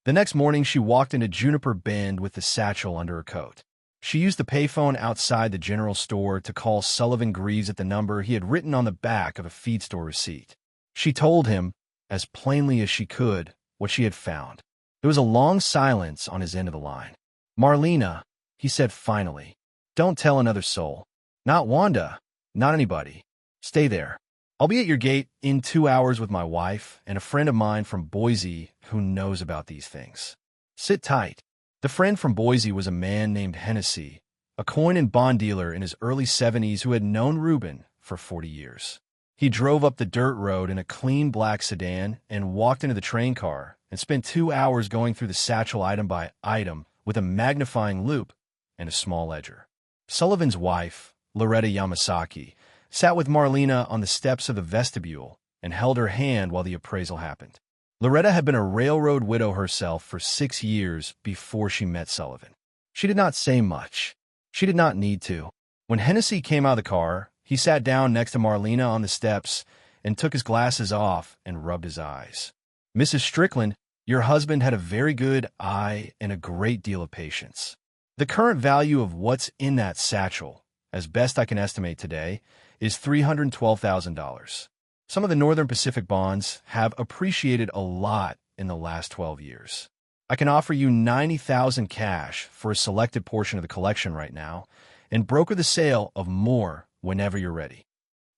[SPEAKER 1] The next morning, she walked into Juniper Bend with the satchel under her coat. She used the payphone outside the general store to call Sullivan Greaves at the number he had written on the back of a feed store receipt. She told him, as plainly as she could, what she had found. There was a long silence on his end of the line. Marlena, he said finally, don't tell another soul. Not Wanda. Not anybody. Stay there. I'll be at your gate in 2 hours with my wife and a friend of mine from Boise who knows about these things. Sit tight. The friend from Boise was a man named Hennessy, a coin and bond dealer in his early 70s who had known Reuben for 40 years. He drove up the dirt road in a clean black sedan and walked into the train car and spent 2 hours going through the satchel item by item with a magnifying loupe and a small ledger. Sullivan's wife, Loretta Yamasaki, sat with Marlena on the steps of the vestibule and held her hand while the appraisal happened. Loretta had been a railroad widow herself for 6 years before she met Sullivan. She did not say much. She did not need to. When Hennessy came out of the car, he sat down next to Marlena on the steps and took his glasses off and rubbed his eyes. "Mrs. Strickland, your husband had a very good eye and a great deal of patience. The current value of what's in that satchel, as best I can estimate today, is $312,000. Some of the Northern Pacific bonds have appreciated a lot in the last 12 years. I can offer you $90,000 cash for a selected portion of the collection right now and broker the sale of more whenever you're ready."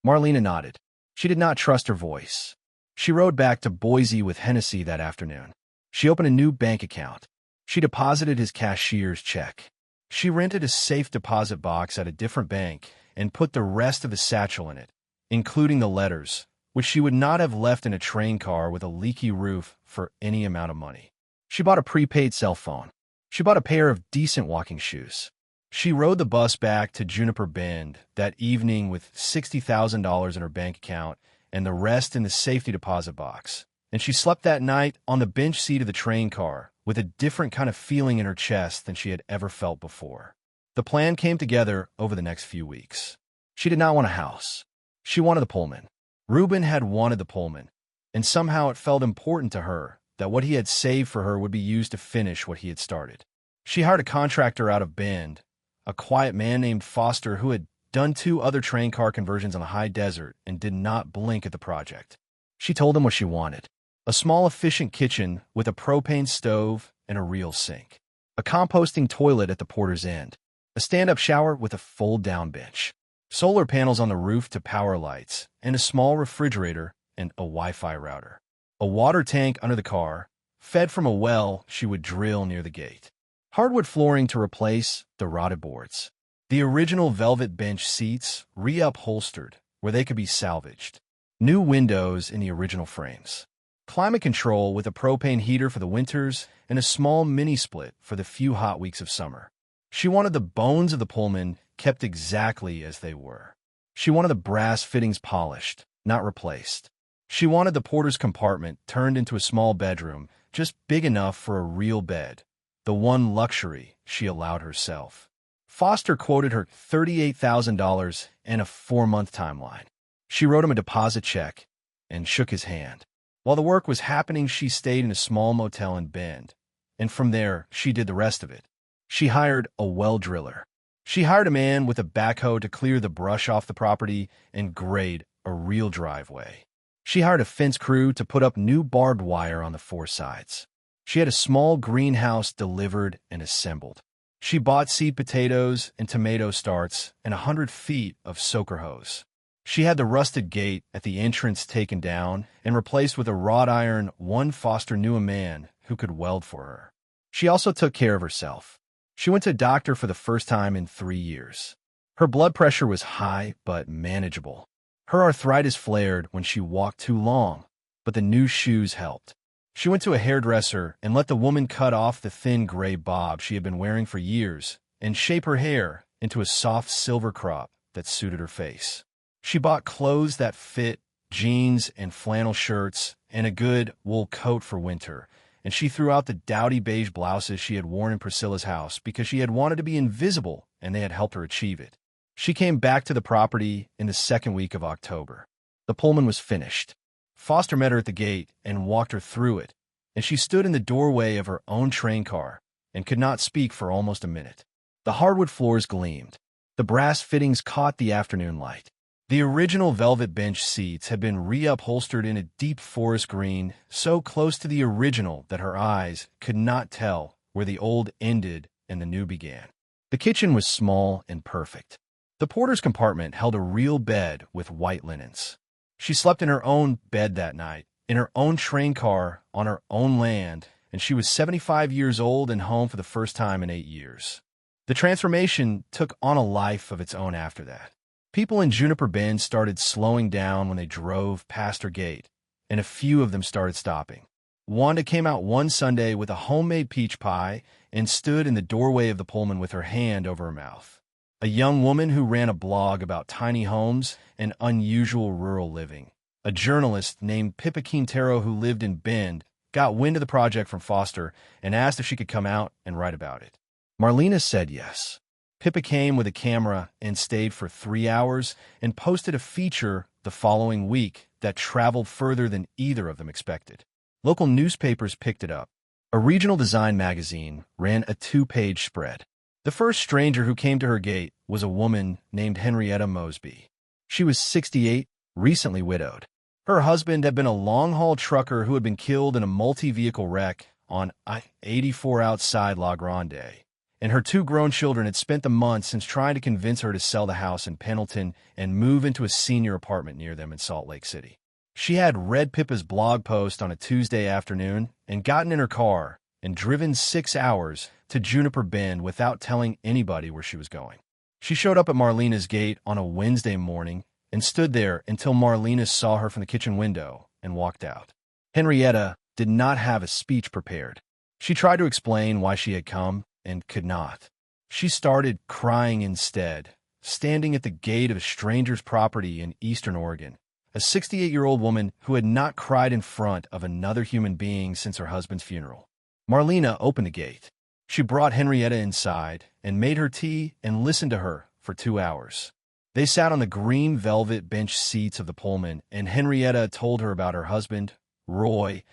[SPEAKER 1] Marlena nodded. She did not trust her voice. She rode back to Boise with Hennessy that afternoon. She opened a new bank account. She deposited his cashier's check. She rented a safe deposit box at a different bank and put the rest of the satchel in it, including the letters, which she would not have left in a train car with a leaky roof for any amount of money. She bought a prepaid cell phone. She bought a pair of decent walking shoes. She rode the bus back to Juniper Bend that evening with $60,000 in her bank account and the rest in the safety deposit box. And she slept that night on the bench seat of the train car with a different kind of feeling in her chest than she had ever felt before. The plan came together over the next few weeks. She did not want a house. She wanted the Pullman. Reuben had wanted the Pullman, and somehow it felt important to her that what he had saved for her would be used to finish what he had started. She hired a contractor out of Bend, a quiet man named Foster who had done 2 other train car conversions on the high desert and did not blink at the project. She told him what she wanted: a small, efficient kitchen with a propane stove and a real sink, a composting toilet at the porter's end, a stand-up shower with a fold-down bench, solar panels on the roof to power lights, and a small refrigerator and a Wi-Fi router, a water tank under the car, fed from a well she would drill near the gate, hardwood flooring to replace the rotted boards, the original velvet bench seats reupholstered where they could be salvaged, new windows in the original frames, climate control with a propane heater for the winters and a small mini-split for the few hot weeks of summer. She wanted the bones of the Pullman kept exactly as they were. She wanted the brass fittings polished, not replaced. She wanted the porter's compartment turned into a small bedroom, just big enough for a real bed, the one luxury she allowed herself. Foster quoted her $38,000 and a 4-month timeline. She wrote him a deposit check and shook his hand. While the work was happening, she stayed in a small motel in Bend, and from there, she did the rest of it. She hired a well driller. She hired a man with a backhoe to clear the brush off the property and grade a real driveway. She hired a fence crew to put up new barbed wire on the 4 sides. She had a small greenhouse delivered and assembled. She bought seed potatoes and tomato starts and 100 feet of soaker hose. She had the rusted gate at the entrance taken down and replaced with a wrought iron. One Foster knew a man who could weld for her. She also took care of herself. She went to a doctor for the first time in 3 years. Her blood pressure was high but manageable. Her arthritis flared when she walked too long, but the new shoes helped. She went to a hairdresser and let the woman cut off the thin gray bob she had been wearing for years and shape her hair into a soft silver crop that suited her face. She bought clothes that fit, jeans and flannel shirts, and a good wool coat for winter, and she threw out the dowdy beige blouses she had worn in Priscilla's house because she had wanted to be invisible and they had helped her achieve it. She came back to the property in the 2nd week of October. The Pullman was finished. Foster met her at the gate and walked her through it, and she stood in the doorway of her own train car and could not speak for almost a minute. The hardwood floors gleamed. The brass fittings caught the afternoon light. The original velvet bench seats had been reupholstered in a deep forest green, so close to the original that her eyes could not tell where the old ended and the new began. The kitchen was small and perfect. The porter's compartment held a real bed with white linens. She slept in her own bed that night, in her own train car, on her own land, and she was 75 years old and home for the first time in 8 years. The transformation took on a life of its own after that. People in Juniper Bend started slowing down when they drove past her gate, and a few of them started stopping. Wanda came out one Sunday with a homemade peach pie and stood in the doorway of the Pullman with her hand over her mouth. A young woman who ran a blog about tiny homes and unusual rural living. A journalist named Pippa Quintero who lived in Bend got wind of the project from Foster and asked if she could come out and write about it. Marlena said yes. Pippa came with a camera and stayed for 3 hours and posted a feature the following week that traveled further than either of them expected. Local newspapers picked it up. A regional design magazine ran a 2-page spread. The first stranger who came to her gate was a woman named Henrietta Mosby. She was 68, recently widowed. Her husband had been a long-haul trucker who had been killed in a multi-vehicle wreck on I-84 outside La Grande, and her 2 grown children had spent the months since trying to convince her to sell the house in Pendleton and move into a senior apartment near them in Salt Lake City. She had read Pippa's blog post on a Tuesday afternoon and gotten in her car and driven 6 hours to Juniper Bend without telling anybody where she was going. She showed up at Marlena's gate on a Wednesday morning and stood there until Marlena saw her from the kitchen window and walked out. Henrietta did not have a speech prepared. She tried to explain why she had come and could not. She started crying instead, standing at the gate of a stranger's property in Eastern Oregon, a 68-year-old woman who had not cried in front of another human being since her husband's funeral. Marlena opened the gate. She brought Henrietta inside and made her tea and listened to her for 2 hours. They sat on the green velvet bench seats of the Pullman, and Henrietta told her about her husband, Roy,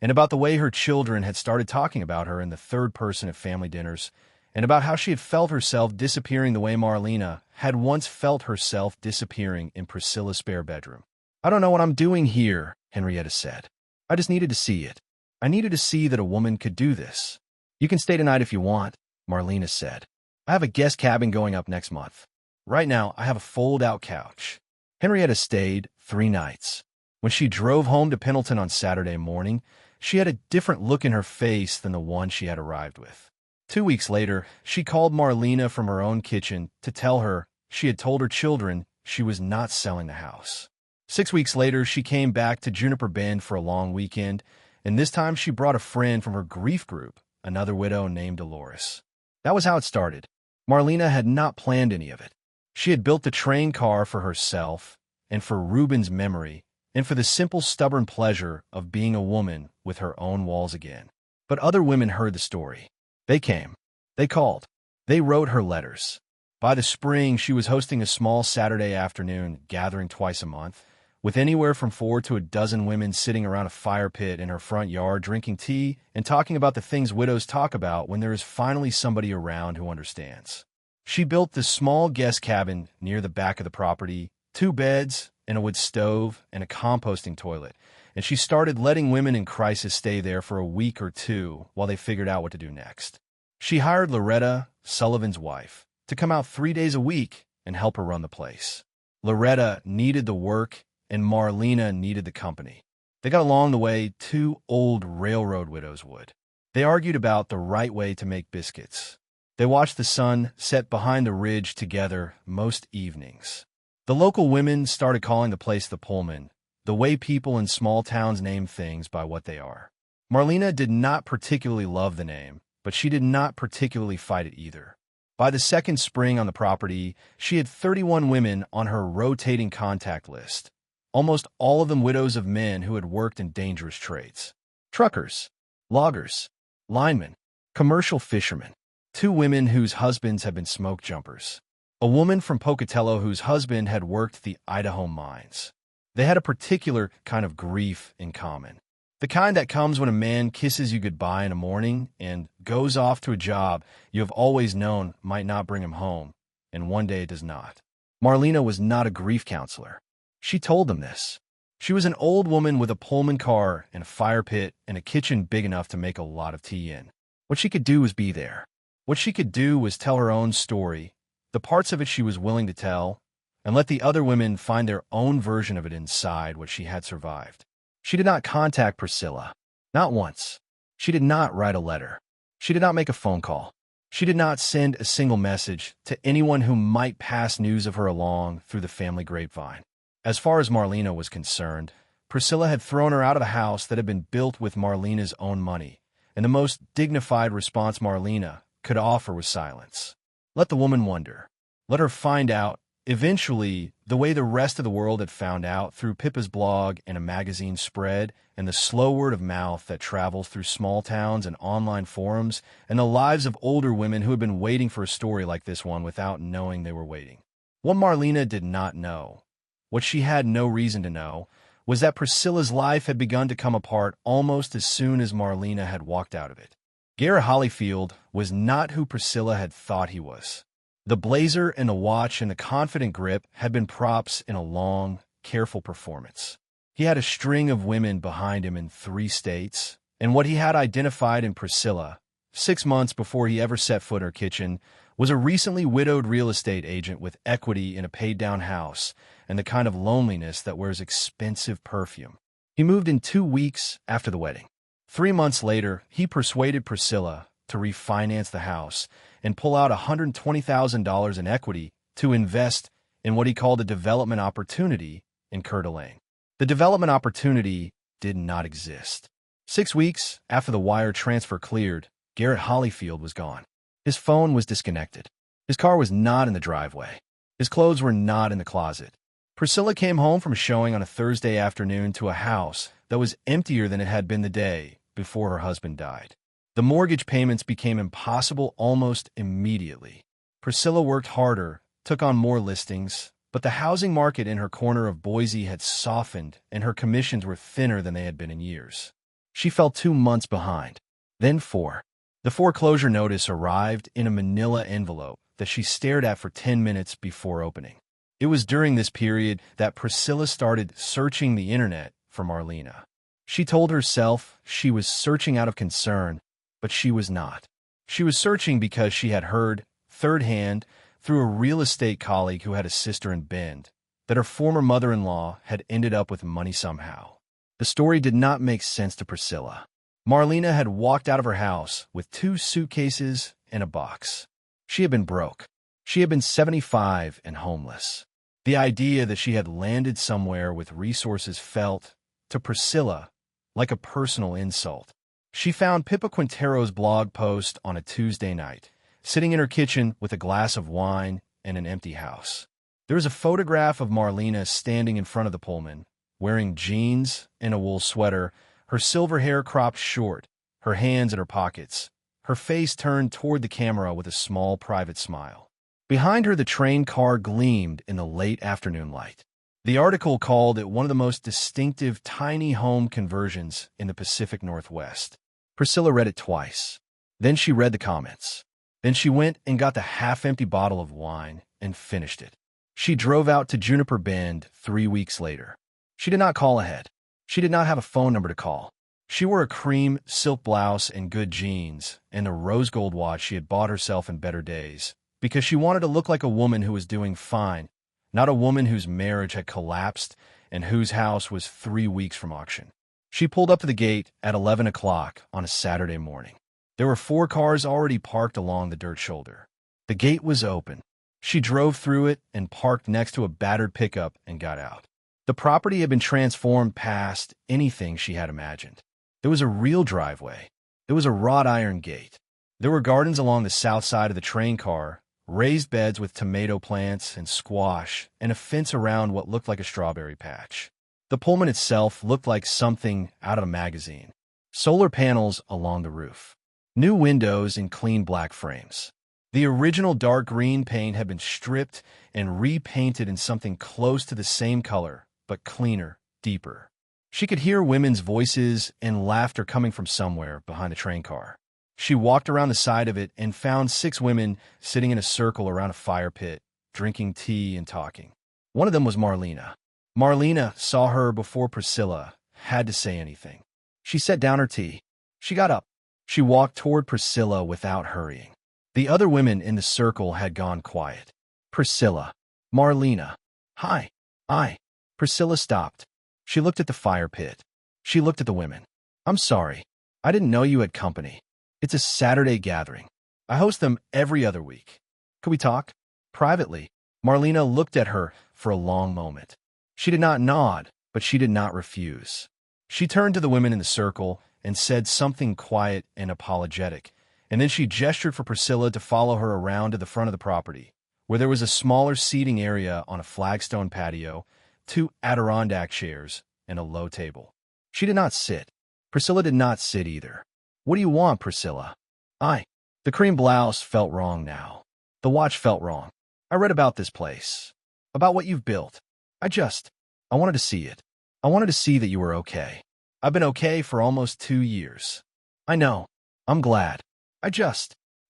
[SPEAKER 1] and about the way her children had started talking about her in the third person at family dinners, and about how she had felt herself disappearing the way Marlena had once felt herself disappearing in Priscilla's spare bedroom. "I don't know what I'm doing here," Henrietta said. "I just needed to see it. I needed to see that a woman could do this." "You can stay tonight if you want," Marlena said. "I have a guest cabin going up next month. Right now, I have a fold-out couch." Henrietta stayed 3 nights. When she drove home to Pendleton on Saturday morning, she had a different look in her face than the one she had arrived with. 2 weeks later, she called Marlena from her own kitchen to tell her she had told her children she was not selling the house. 6 weeks later, she came back to Juniper Bend for a long weekend, and this time she brought a friend from her grief group, another widow named Dolores. That was how it started. Marlena had not planned any of it. She had built the train car for herself and for Reuben's memory and for the simple, stubborn pleasure of being a woman with her own walls again. But other women heard the story. They came. They called. They wrote her letters. By the spring, she was hosting a small Saturday afternoon gathering twice a month, with anywhere from 4 to a dozen women sitting around a fire pit in her front yard drinking tea and talking about the things widows talk about when there is finally somebody around who understands. She built this small guest cabin near the back of the property, 2 beds and a wood stove and a composting toilet, and she started letting women in crisis stay there for a week or 2 while they figured out what to do next. She hired Loretta, Sullivan's wife, to come out 3 days a week and help her run the place. Loretta needed the work and Marlena needed the company. They got along the way 2 old railroad widows would. They argued about the right way to make biscuits. They watched the sun set behind the ridge together most evenings. The local women started calling the place the Pullman, the way people in small towns name things by what they are. Marlena did not particularly love the name, but she did not particularly fight it either. By the second spring on the property, she had 31 women on her rotating contact list, almost all of them widows of men who had worked in dangerous trades. Truckers, loggers, linemen, commercial fishermen. 2 women whose husbands had been smoke jumpers. A woman from Pocatello whose husband had worked the Idaho mines. They had a particular kind of grief in common. The kind that comes when a man kisses you goodbye in the morning and goes off to a job you have always known might not bring him home, and one day it does not. Marlena was not a grief counselor. She told them this. She was an old woman with a Pullman car and a fire pit and a kitchen big enough to make a lot of tea in. What she could do was be there. What she could do was tell her own story, the parts of it she was willing to tell, and let the other women find their own version of it inside what she had survived. She did not contact Priscilla. Not once. She did not write a letter. She did not make a phone call. She did not send a single message to anyone who might pass news of her along through the family grapevine. As far as Marlena was concerned, Priscilla had thrown her out of the house that had been built with Marlena's own money, and the most dignified response Marlena could offer was silence. Let the woman wonder. Let her find out, eventually, the way the rest of the world had found out through Pippa's blog and a magazine spread, and the slow word of mouth that travels through small towns and online forums, and the lives of older women who had been waiting for a story like this one without knowing they were waiting. What Marlena did not know, what she had no reason to know, was that Priscilla's life had begun to come apart almost as soon as Marlena had walked out of it. Garrett Hollyfield was not who Priscilla had thought he was. The blazer and the watch and the confident grip had been props in a long, careful performance. He had a string of women behind him in 3 states, and what he had identified in Priscilla, 6 months before he ever set foot in her kitchen, was a recently widowed real estate agent with equity in a paid-down house and the kind of loneliness that wears expensive perfume. He moved in 2 weeks after the wedding. 3 months later, he persuaded Priscilla to refinance the house and pull out $120,000 in equity to invest in what he called a development opportunity in Coeur d'Alene. The development opportunity did not exist. 6 weeks after the wire transfer cleared, Garrett Hollyfield was gone. His phone was disconnected. His car was not in the driveway. His clothes were not in the closet. Priscilla came home from a showing on a Thursday afternoon to a house that was emptier than it had been the day before her husband died. The mortgage payments became impossible almost immediately. Priscilla worked harder, took on more listings, but the housing market in her corner of Boise had softened and her commissions were thinner than they had been in years. She fell 2 months behind, then 4. The foreclosure notice arrived in a manila envelope that she stared at for 10 minutes before opening. It was during this period that Priscilla started searching the internet for Marlena. She told herself she was searching out of concern, but she was not. She was searching because she had heard, third-hand, through a real estate colleague who had a sister in Bend, that her former mother-in-law had ended up with money somehow. The story did not make sense to Priscilla. Marlena had walked out of her house with 2 suitcases and a box. She had been broke. She had been 75 and homeless. The idea that she had landed somewhere with resources felt, to Priscilla, like a personal insult. She found Pippa Quintero's blog post on a Tuesday night, sitting in her kitchen with a glass of wine and an empty house. There was a photograph of Marlena standing in front of the Pullman, wearing jeans and a wool sweater, her silver hair cropped short, her hands in her pockets, her face turned toward the camera with a small private smile. Behind her, the train car gleamed in the late afternoon light. The article called it one of the most distinctive tiny home conversions in the Pacific Northwest. Priscilla read it twice. Then she read the comments. Then she went and got the half-empty bottle of wine and finished it. She drove out to Juniper Bend 3 weeks later. She did not call ahead. She did not have a phone number to call. She wore a cream silk blouse and good jeans and a rose gold watch she had bought herself in better days, because she wanted to look like a woman who was doing fine, not a woman whose marriage had collapsed and whose house was 3 weeks from auction. She pulled up to the gate at 11 o'clock on a Saturday morning. There were 4 cars already parked along the dirt shoulder. The gate was open. She drove through it and parked next to a battered pickup and got out. The property had been transformed past anything she had imagined. There was a real driveway. There was a wrought iron gate. There were gardens along the south side of the train car, raised beds with tomato plants and squash, and a fence around what looked like a strawberry patch. The Pullman itself looked like something out of a magazine. Solar panels along the roof. New windows in clean black frames. The original dark green paint had been stripped and repainted in something close to the same color, but cleaner, deeper. She could hear women's voices and laughter coming from somewhere behind the train car. She walked around the side of it and found 6 women sitting in a circle around a fire pit, drinking tea and talking. One of them was Marlena. Marlena saw her before Priscilla had to say anything. She set down her tea. She got up. She walked toward Priscilla without hurrying. The other women in the circle had gone quiet. Priscilla. Marlena. Hi. Priscilla stopped. She looked at the fire pit. She looked at the women. I'm sorry. I didn't know you had company. It's a Saturday gathering. I host them every other week. Could we talk? Privately, Marlena looked at her for a long moment. She did not nod, but she did not refuse. She turned to the women in the circle and said something quiet and apologetic, and then she gestured for Priscilla to follow her around to the front of the property, where there was a smaller seating area on a flagstone patio, 2 Adirondack chairs, and a low table. She did not sit. Priscilla did not sit either. What do you want, Priscilla? The cream blouse felt wrong now. The watch felt wrong. I read about this place, about what you've built. I wanted to see it. I wanted to see that you were okay. I've been okay for almost 2 years. I know. I'm glad.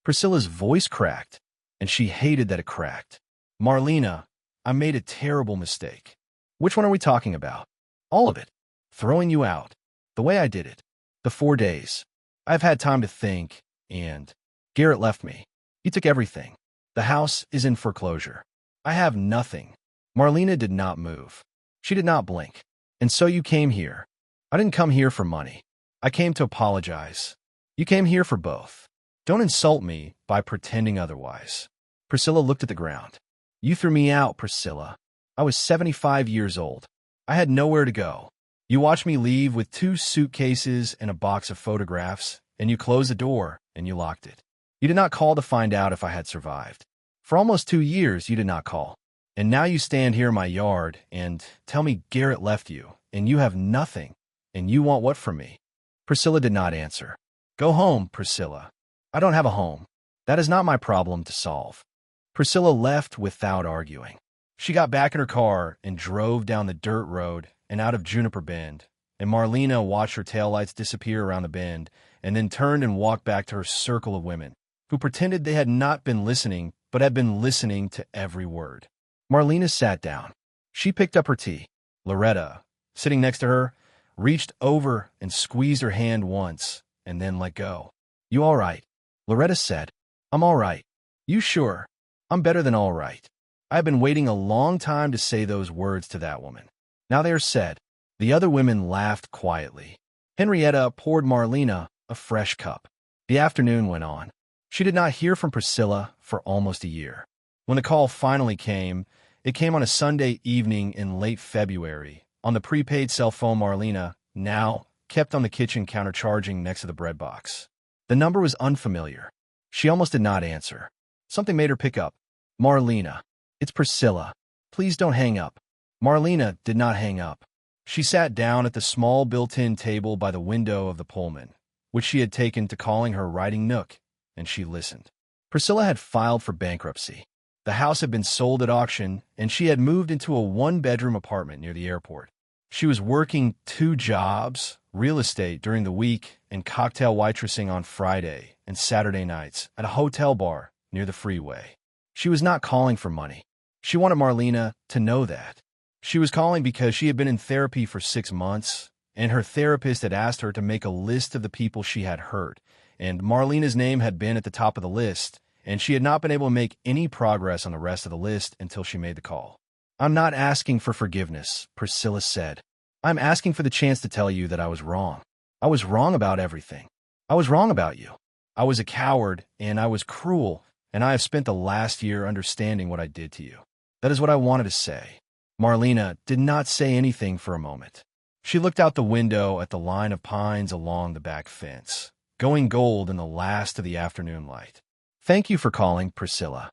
[SPEAKER 1] Priscilla's voice cracked, and she hated that it cracked. Marlena, I made a terrible mistake. Which one are we talking about? All of it. Throwing you out. The way I did it. The 4 days. I've had time to think, and Garrett left me. He took everything. The house is in foreclosure. I have nothing. Marlena did not move. She did not blink. And so you came here. I didn't come here for money. I came to apologize. You came here for both. Don't insult me by pretending otherwise. Priscilla looked at the ground. You threw me out, Priscilla. I was 75 years old. I had nowhere to go. You watched me leave with 2 suitcases and a box of photographs, and you closed the door and you locked it. You did not call to find out if I had survived. For almost 2 years, you did not call. And now you stand here in my yard and tell me Garrett left you, and you have nothing, and you want what from me? Priscilla did not answer. Go home, Priscilla. I don't have a home. That is not my problem to solve. Priscilla left without arguing. She got back in her car and drove down the dirt road and out of Juniper Bend, and Marlena watched her taillights disappear around the bend and then turned and walked back to her circle of women, who pretended they had not been listening but had been listening to every word. Marlena sat down. She picked up her tea. Loretta, sitting next to her, reached over and squeezed her hand once and then let go. You all right? Loretta said. I'm all right. You sure? I'm better than all right. I have been waiting a long time to say those words to that woman. Now they are said. The other women laughed quietly. Henrietta poured Marlena a fresh cup. The afternoon went on. She did not hear from Priscilla for almost a year. When the call finally came, it came on a Sunday evening in late February, on the prepaid cell phone Marlena now kept on the kitchen counter charging next to the bread box. The number was unfamiliar. She almost did not answer. Something made her pick up. Marlena. It's Priscilla. Please don't hang up. Marlena did not hang up. She sat down at the small built-in table by the window of the Pullman, which she had taken to calling her writing nook, and she listened. Priscilla had filed for bankruptcy. The house had been sold at auction, and she had moved into a 1-bedroom apartment near the airport. She was working 2 jobs, real estate during the week and cocktail waitressing on Friday and Saturday nights at a hotel bar near the freeway. She was not calling for money. She wanted Marlena to know that. She was calling because she had been in therapy for 6 months, and her therapist had asked her to make a list of the people she had hurt, and Marlena's name had been at the top of the list, and she had not been able to make any progress on the rest of the list until she made the call. I'm not asking for forgiveness, Priscilla said. I'm asking for the chance to tell you that I was wrong. I was wrong about everything. I was wrong about you. I was a coward, and I was cruel, and I have spent the last year understanding what I did to you. That is what I wanted to say. Marlena did not say anything for a moment. She looked out the window at the line of pines along the back fence, going gold in the last of the afternoon light. Thank you for calling, Priscilla.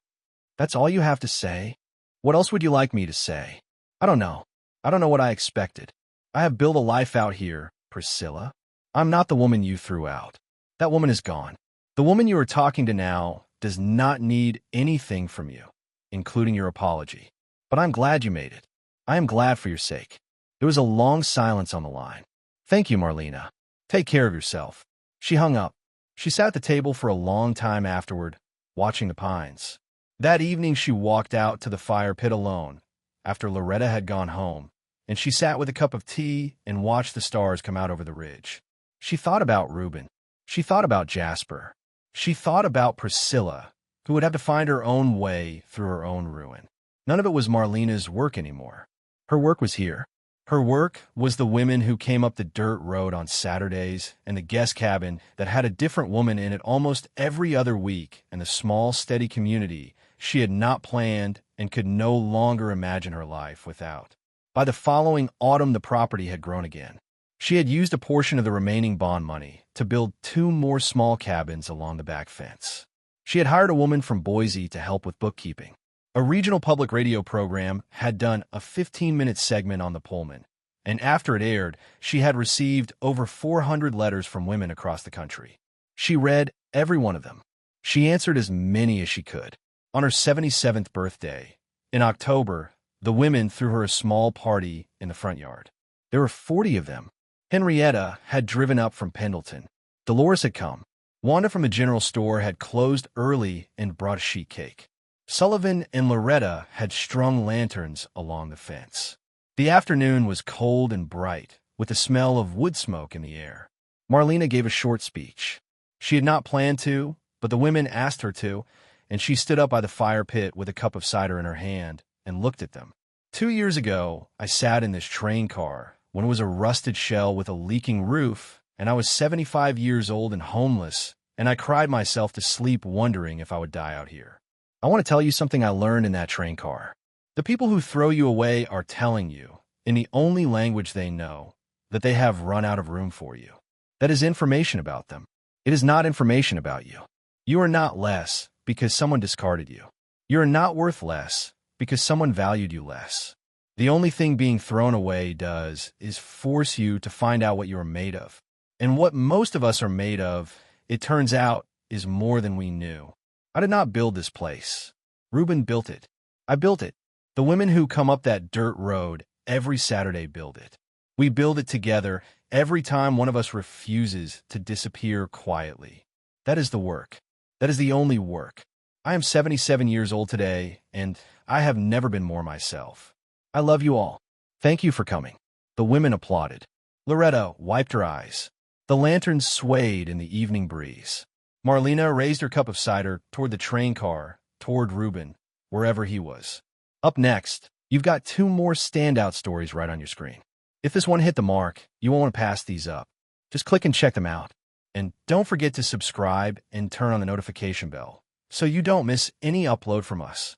[SPEAKER 1] That's all you have to say? What else would you like me to say? I don't know. I don't know what I expected. I have built a life out here, Priscilla. I'm not the woman you threw out. That woman is gone. The woman you are talking to now does not need anything from you, including your apology. But I'm glad you made it. I am glad for your sake. There was a long silence on the line. Thank you, Marlena. Take care of yourself. She hung up. She sat at the table for a long time afterward, watching the pines. That evening she walked out to the fire pit alone, after Loretta had gone home, and she sat with a cup of tea and watched the stars come out over the ridge. She thought about Reuben. She thought about Jasper. She thought about Priscilla, who would have to find her own way through her own ruin. None of it was Marlena's work anymore. Her work was here. Her work was the women who came up the dirt road on Saturdays and the guest cabin that had a different woman in it almost every other week, and the small, steady community she had not planned and could no longer imagine her life without. By the following autumn, the property had grown again. She had used a portion of the remaining bond money to build 2 more small cabins along the back fence. She had hired a woman from Boise to help with bookkeeping. A regional public radio program had done a 15-minute segment on the Pullman, and after it aired, she had received over 400 letters from women across the country. She read every one of them. She answered as many as she could. On her 77th birthday, in October, the women threw her a small party in the front yard. There were 40 of them. Henrietta had driven up from Pendleton. Dolores had come. Wanda from the general store had closed early and brought a sheet cake. Sullivan and Loretta had strung lanterns along the fence. The afternoon was cold and bright, with the smell of wood smoke in the air. Marlena gave a short speech. She had not planned to, but the women asked her to, and she stood up by the fire pit with a cup of cider in her hand and looked at them. 2 years ago, I sat in this train car when it was a rusted shell with a leaking roof, and I was 75 years old and homeless, and I cried myself to sleep wondering if I would die out here. I want to tell you something I learned in that train car. The people who throw you away are telling you, in the only language they know, that they have run out of room for you. That is information about them. It is not information about you. You are not less because someone discarded you. You are not worth less because someone valued you less. The only thing being thrown away does is force you to find out what you are made of. And what most of us are made of, it turns out, is more than we knew. I did not build this place. Reuben built it. I built it. The women who come up that dirt road every Saturday build it. We build it together every time one of us refuses to disappear quietly. That is the work. That is the only work. I am 77 years old today, and I have never been more myself. I love you all. Thank you for coming. The women applauded. Loretta wiped her eyes. The lanterns swayed in the evening breeze. Marlena raised her cup of cider toward the train car, toward Reuben, wherever he was. Up next, you've got 2 more standout stories right on your screen. If this one hit the mark, you won't want to pass these up. Just click and check them out. And don't forget to subscribe and turn on the notification bell so you don't miss any upload from us.